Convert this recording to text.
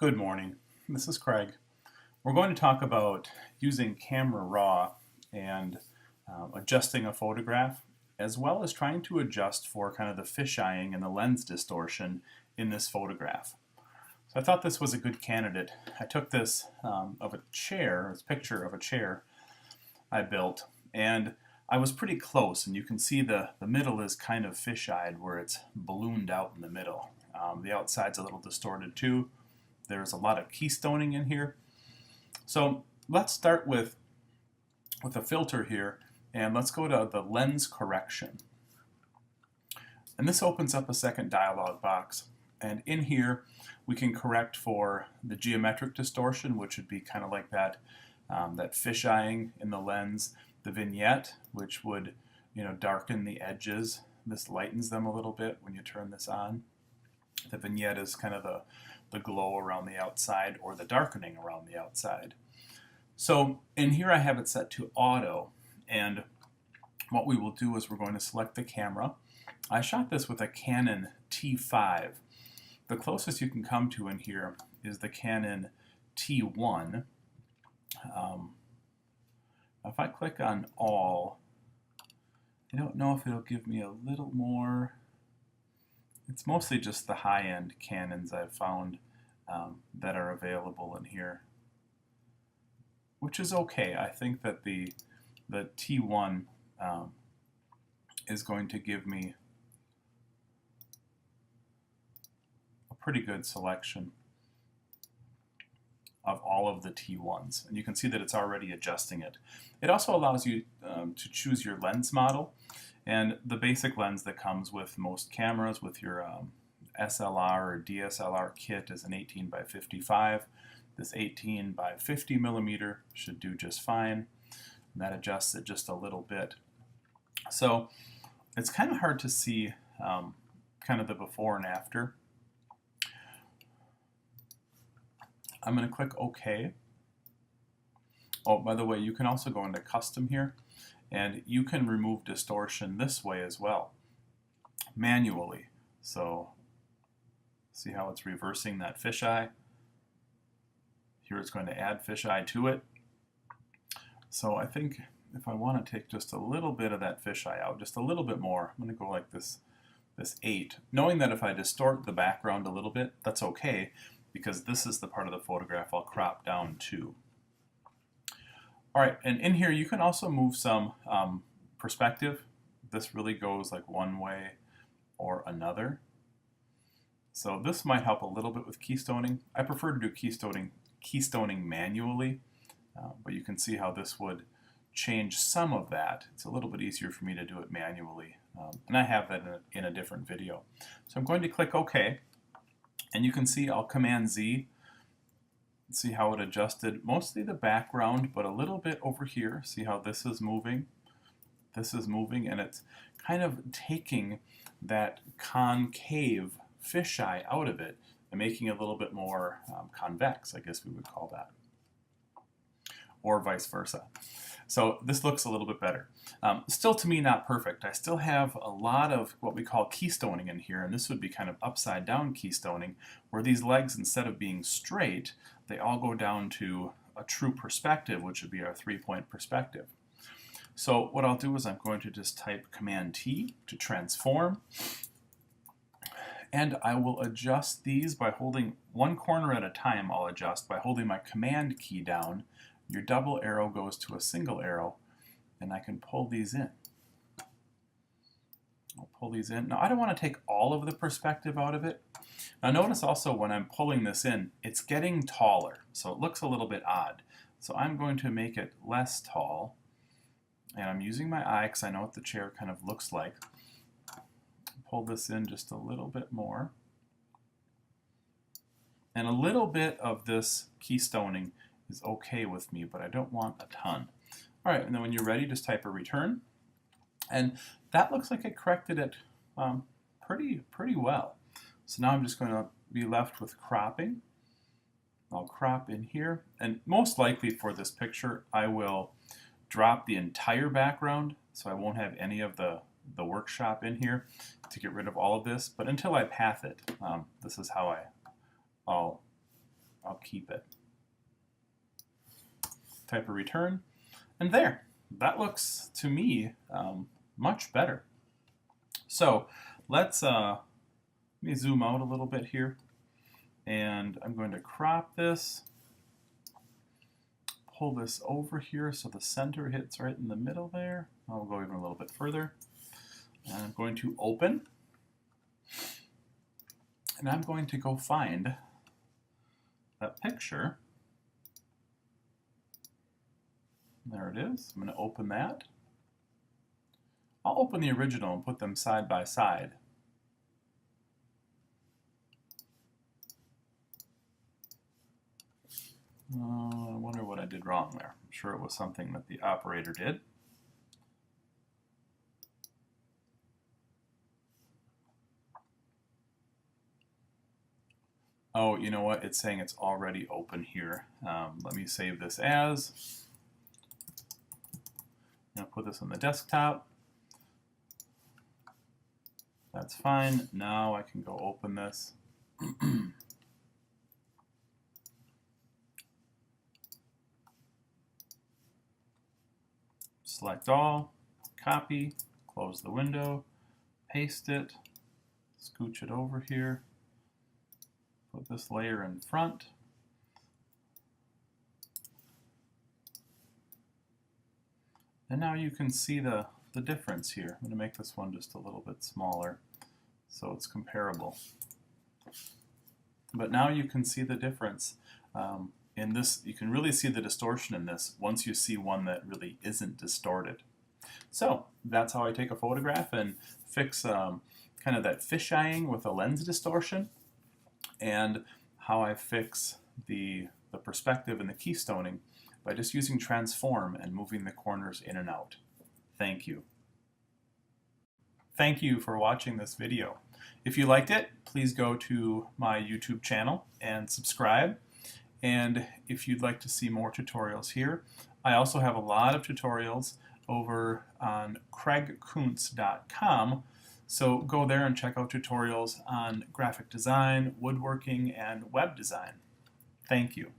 Good morning. This is Craig. We're going to talk about using Camera Raw and adjusting a photograph, as well as trying to adjust for kind of the fisheyeing and the lens distortion in this photograph. So I thought this was a good candidate. I took this of a chair, this picture of a chair I built, and I was pretty close, and you can see the middle is kind of fisheyed where it's ballooned out in the middle. The outside's a little distorted too. There's a lot of keystoning in here. So let's start with a filter here, and let's go to the lens correction. And this opens up a second dialog box. And in here, we can correct for the geometric distortion, which would be kind of like that, that fisheyeing in the lens, the vignette, which would darken the edges. This lightens them a little bit when you turn this on. The vignette is kind of the glow around the outside or the darkening around the outside. So in here I have it set to auto, and what we will do is we're going to select the camera. I shot this with a Canon T5. The closest you can come to in here is the Canon T1. If I click on all, I don't know if it'll give me a little more. It's mostly just the high-end Canons I've found that are available in here, which is okay. I think that the T1 is going to give me a pretty good selection of all of the T1s, and you can see that it's already adjusting it. It also allows you to choose your lens model, and the basic lens that comes with most cameras with your SLR or DSLR kit is an 18 by 55. This 18 by 50 millimeter should do just fine, and that adjusts it just a little bit. So it's kind of hard to see kind of the before and after. I'm going to click OK. Oh, by the way, you can also go into custom here, and you can remove distortion this way as well, manually. So see how it's reversing that fisheye? Here it's going to add fisheye to it. So I think if I want to take just a little bit of that fisheye out, just a little bit more, I'm going to go like this 8, knowing that if I distort the background a little bit, that's okay, because this is the part of the photograph I'll crop down to. All right, and in here you can also move some perspective. This really goes like one way or another. So this might help a little bit with keystoning. I prefer to do keystoning manually, but you can see how this would change some of that. It's a little bit easier for me to do it manually, and I have that in a different video. So I'm going to click OK. And you can see I'll Command Z, see how it adjusted mostly the background, but a little bit over here. See how this is moving? This is moving, and it's kind of taking that concave fisheye out of it and making it a little bit more convex, I guess we would call that, or vice versa. So this looks a little bit better. Still, to me, not perfect. I still have a lot of what we call keystoning in here, and this would be kind of upside down keystoning, where these legs, instead of being straight, they all go down to a true perspective, which would be our 3-point perspective. So what I'll do is I'm going to just type Command T to transform, and I will adjust these by holding one corner at a time. I'll adjust by holding my Command key down. Your double arrow goes to a single arrow, and I can pull these in. I'll pull these in. Now I don't want to take all of the perspective out of it. Now notice also when I'm pulling this in, it's getting taller, so it looks a little bit odd. So I'm going to make it less tall, and I'm using my eye because I know what the chair kind of looks like. Pull this in just a little bit more. And a little bit of this keystoning is okay with me, but I don't want a ton. All right, and then when you're ready, just type a return. And that looks like it corrected it pretty well. So now I'm just going to be left with cropping. I'll crop in here, and most likely for this picture, I will drop the entire background, so I won't have any of the workshop in here to get rid of all of this. But until I path it, this is how I'll I'll keep it. Type a return, and there. That looks, to me, much better. So let me zoom out a little bit here, and I'm going to crop this, pull this over here so the center hits right in the middle there. I'll go even a little bit further. And I'm going to open, and I'm going to go find that picture. There it is. I'm going to open that. I'll open the original and put them side by side. I wonder what I did wrong there. I'm sure it was something that the operator did. Oh, you know what? It's saying it's already open here. Let me save this as. I'll put this on the desktop. That's fine. Now I can go open this. Select all, copy, close the window, paste it, scooch it over here, put this layer in front. And now you can see the difference here. I'm going to make this one just a little bit smaller so it's comparable. But now you can see the difference. In this, you can really see the distortion in this once you see one that really isn't distorted. So that's how I take a photograph and fix kind of that fisheyeing with a lens distortion, and how I fix the perspective and the keystoning by just using transform and moving the corners in and out. Thank you. Thank you for watching this video. If you liked it, please go to my YouTube channel and subscribe. And if you'd like to see more tutorials here, I also have a lot of tutorials over on craigkuntz.com. So go there and check out tutorials on graphic design, woodworking, and web design. Thank you.